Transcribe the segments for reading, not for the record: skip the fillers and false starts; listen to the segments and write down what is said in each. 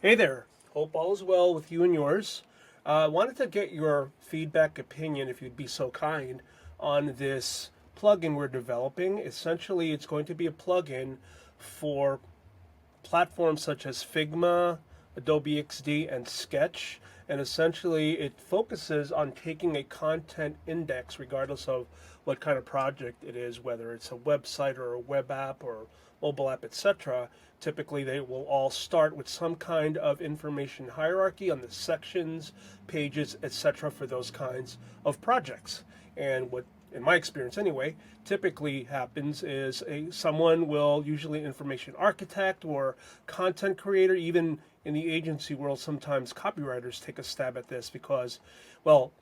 Hey there. Hope all is well with you and yours. Wanted to get your feedback, opinion, if you'd be so kind, on this plugin we're developing. Essentially, it's going to be a plugin for platforms such as Figma, Adobe XD, and Sketch. And essentially, it focuses on taking a content index, regardless of what kind of project it is, whether it's a website or a web app or mobile app, etc. Typically, they will all start with some kind of information hierarchy on the sections, pages, etc. for those kinds of projects. And what, in my experience anyway, typically happens is someone will, usually an information architect or content creator, even in the agency world, sometimes copywriters take a stab at this because, well,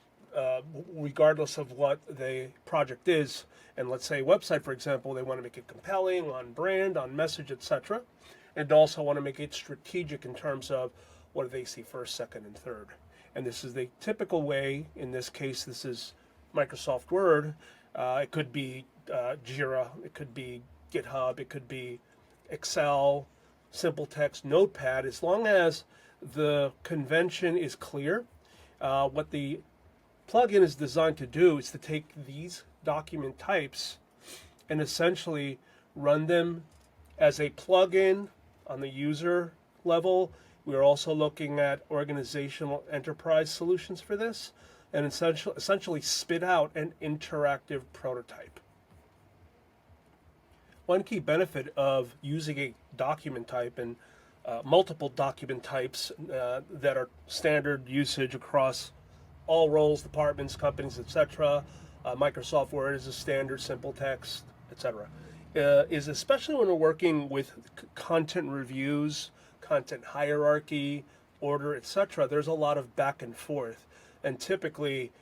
regardless of what the project is, and let's say a website, for example, they want to make it compelling on brand, on message, etc. And also want to make it strategic in terms of what do they see first, second, and third. And this is the typical way. In this case, this is Microsoft Word. It could be Jira. It could be GitHub. It could be Excel, simple text, Notepad. As long as the convention is clear, what the plugin is designed to do is to take these document types and essentially run them as a plugin on the user level. We're also looking at organizational enterprise solutions for this, and essentially spit out an interactive prototype. One key benefit of using a document type and multiple document types that are standard usage across all roles, departments, companies, etc. Microsoft Word is a standard simple text, etc. Is especially when we're working with content reviews, content hierarchy, order, etc. There's a lot of back and forth, and typically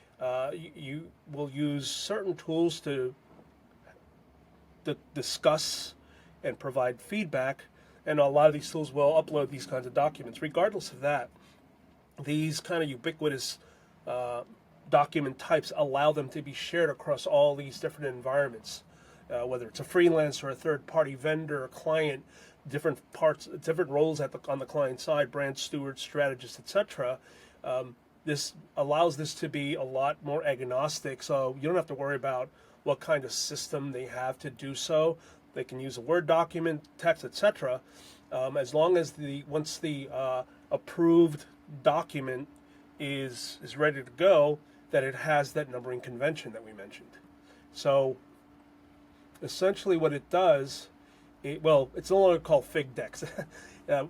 you will use certain tools to discuss and provide feedback, and a lot of these tools will upload these kinds of documents. Regardless of that, these kind of ubiquitous document types allow them to be shared across all these different environments, whether it's a freelancer, a third-party vendor, a client, different parts, different roles on the client side, brand steward, strategist, etc. This allows this to be a lot more agnostic, so you don't have to worry about what kind of system they have to do so. They can use a Word document, text, etc. As long as once the approved document is ready to go, that it has that numbering convention that we mentioned. So essentially what it does, it's no longer called FigDex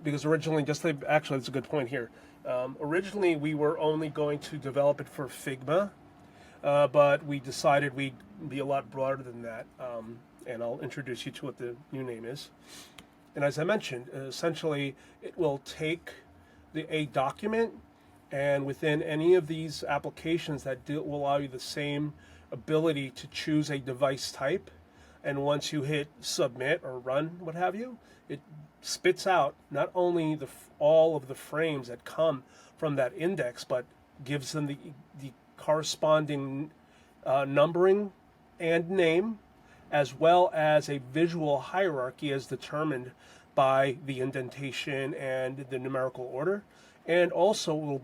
because originally, actually it's a good point here. Originally we were only going to develop it for Figma, but we decided we'd be a lot broader than that, and I'll introduce you to what the new name is. And as I mentioned, essentially it will take a document, and within any of these applications that will allow you the same ability to choose a device type, and once you hit submit or run, what have you, it spits out not only all of the frames that come from that index, but gives them the corresponding numbering and name, as well as a visual hierarchy as determined by the indentation and the numerical order. And also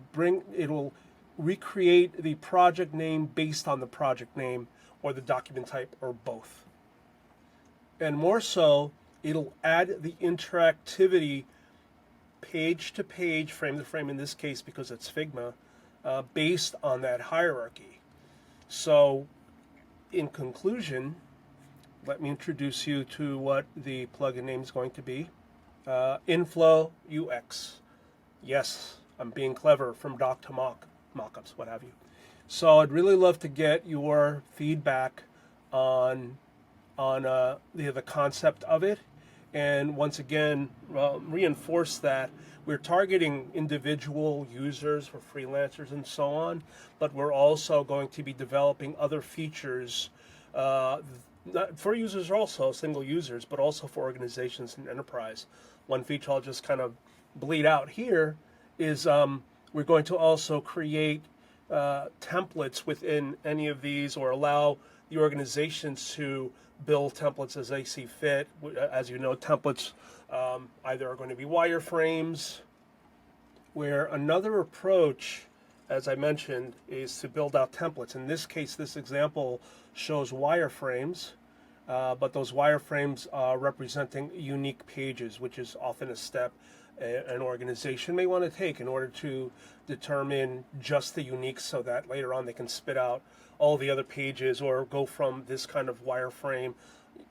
it will recreate the project name based on the project name or the document type or both. And more so, it'll add the interactivity page to page, frame to frame in this case because it's Figma, based on that hierarchy. So in conclusion, let me introduce you to what the plugin name is going to be. InFlo-UX. Yes, I'm being clever, from doc to mock-ups, what have you. So I'd really love to get your feedback on the concept of it, and once again reinforce that we're targeting individual users for freelancers and so on, but we're also going to be developing other features for users, also single users, but also for organizations and enterprise. One feature I'll just kind of bleed out here is we're going to also create templates within any of these, or allow the organizations to build templates as they see fit. As you know, templates either are going to be wireframes, where another approach, as I mentioned, is to build out templates. In this case, this example shows wireframes, but those wireframes are representing unique pages, which is often a step an organization may want to take in order to determine just the unique, so that later on they can spit out all the other pages or go from this kind of wireframe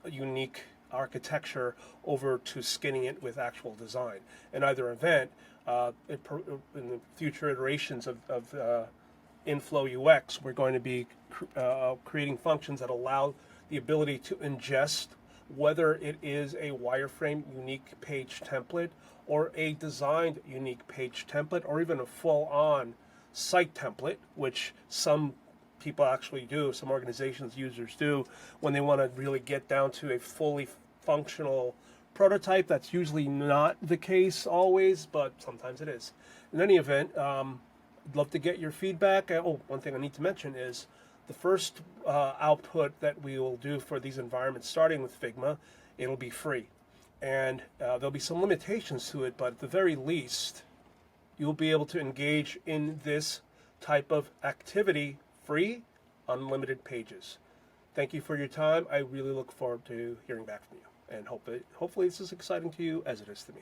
unique architecture over to skinning it with actual design. In either event, in the future iterations of InFlo-UX, we're going to be creating functions that allow the ability to ingest whether it is a wireframe unique page template or a designed unique page template or even a full-on site template, which some people actually do, some organizations, users do, when they want to really get down to a fully functional prototype. That's usually not the case always, but sometimes it is. In any event, I'd love to get your feedback. Oh, one thing I need to mention is the first output that we will do for these environments, starting with Figma, it'll be free. And there'll be some limitations to it, but at the very least, you'll be able to engage in this type of activity free, unlimited pages. Thank you for your time. I really look forward to hearing back from you, and hopefully this is exciting to you as it is to me.